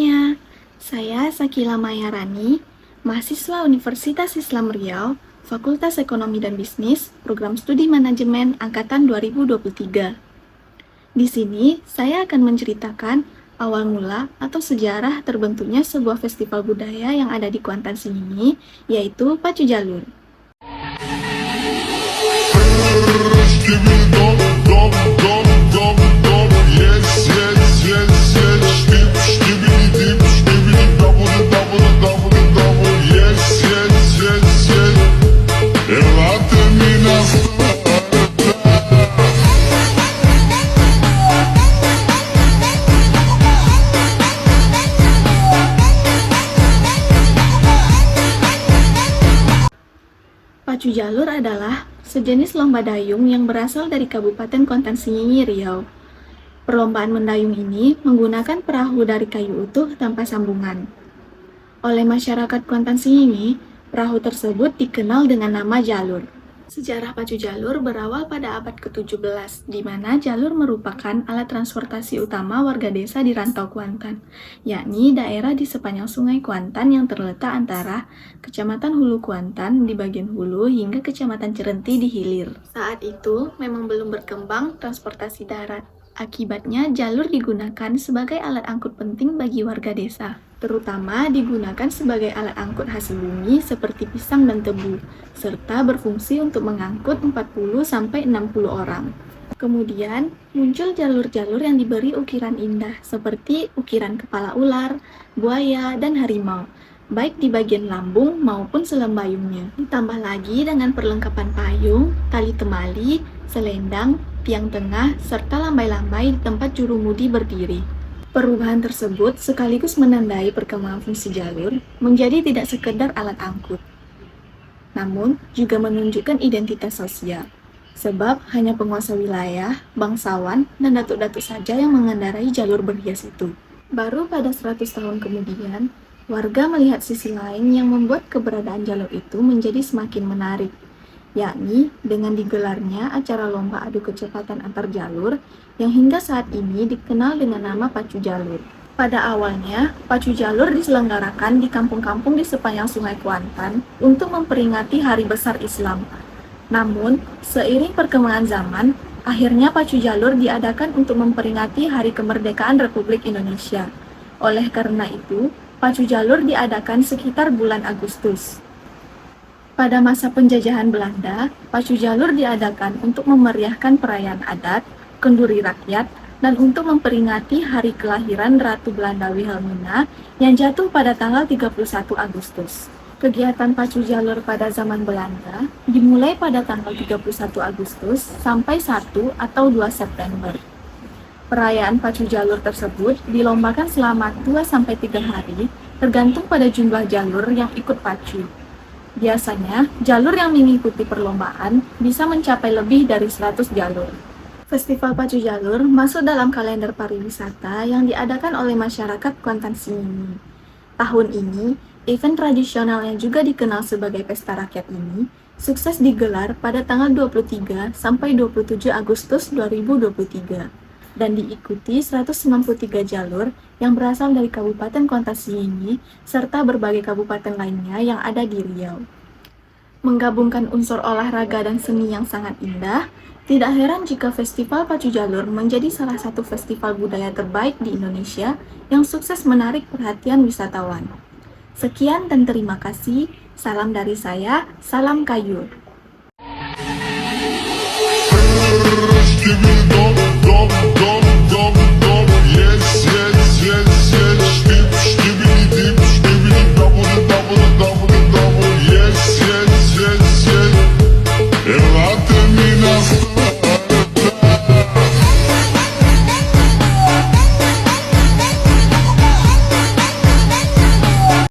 semuanya, saya Sakila Mayarani, mahasiswa Universitas Islam Riau, Fakultas Ekonomi dan Bisnis, Program Studi Manajemen Angkatan 2023. Di sini, saya akan menceritakan awal mula atau sejarah terbentuknya sebuah festival budaya yang ada di Kuantan ini, yaitu Pacu Jalur. Pacu Jalur adalah sejenis lomba dayung yang berasal dari Kabupaten Kuantan Sengingi, Riau. Perlombaan mendayung ini menggunakan perahu dari kayu utuh tanpa sambungan. Oleh masyarakat Kuantan Sengingi, perahu tersebut dikenal dengan nama jalur. Sejarah Pacu Jalur berawal pada abad ke-17, di mana jalur merupakan alat transportasi utama warga desa di rantau Kuantan, yakni daerah di sepanjang sungai Kuantan yang terletak antara Kecamatan Hulu Kuantan di bagian hulu hingga Kecamatan Cerenti di hilir. Saat itu memang belum berkembang transportasi darat. Akibatnya, jalur digunakan sebagai alat angkut penting bagi warga desa, terutama digunakan sebagai alat angkut hasil bumi seperti pisang dan tebu, serta berfungsi untuk mengangkut 40-60 orang. Kemudian, muncul jalur-jalur yang diberi ukiran indah, seperti ukiran kepala ular, buaya, dan harimau, baik di bagian lambung maupun selembayungnya. Ditambah lagi dengan perlengkapan payung, tali temali, selendang, tiang tengah, serta lambai-lambai di tempat jurumudi berdiri. Perubahan tersebut sekaligus menandai perkembangan fungsi jalur menjadi tidak sekedar alat angkut, namun juga menunjukkan identitas sosial, sebab hanya penguasa wilayah, bangsawan, dan datuk-datuk saja yang mengendarai jalur berhias itu. Baru pada 100 tahun kemudian, warga melihat sisi lain yang membuat keberadaan jalur itu menjadi semakin menarik, yakni dengan digelarnya acara lomba adu kecepatan antar jalur yang hingga saat ini dikenal dengan nama Pacu Jalur. Pada awalnya, Pacu Jalur diselenggarakan di kampung-kampung di sepanjang sungai Kuantan untuk memperingati Hari Besar Islam. Namun, seiring perkembangan zaman, akhirnya Pacu Jalur diadakan untuk memperingati Hari Kemerdekaan Republik Indonesia. Oleh karena itu, Pacu Jalur diadakan sekitar bulan Agustus. Pada masa penjajahan Belanda, Pacu Jalur diadakan untuk memeriahkan perayaan adat, kenduri rakyat, dan untuk memperingati hari kelahiran Ratu Belanda Wilhelmina yang jatuh pada tanggal 31 Agustus. Kegiatan Pacu Jalur pada zaman Belanda dimulai pada tanggal 31 Agustus sampai 1 atau 2 September. Perayaan Pacu Jalur tersebut dilombakan selama 2-3 hari, tergantung pada jumlah jalur yang ikut pacu. Biasanya, jalur yang mengikuti perlombaan bisa mencapai lebih dari 100 jalur. Festival Pacu Jalur masuk dalam kalender pariwisata yang diadakan oleh masyarakat Kuantan ini. Tahun ini, event tradisional yang juga dikenal sebagai Pesta Rakyat ini sukses digelar pada tanggal 23 sampai 27 Agustus 2023 dan diikuti 193 jalur yang berasal dari Kabupaten Kuantan ini serta berbagai kabupaten lainnya yang ada di Riau. Menggabungkan unsur olahraga dan seni yang sangat indah, tidak heran jika Festival Pacu Jalur menjadi salah satu festival budaya terbaik di Indonesia yang sukses menarik perhatian wisatawan. Sekian dan terima kasih. Salam dari saya, salam Kayur. Yes, yes, yes, yes,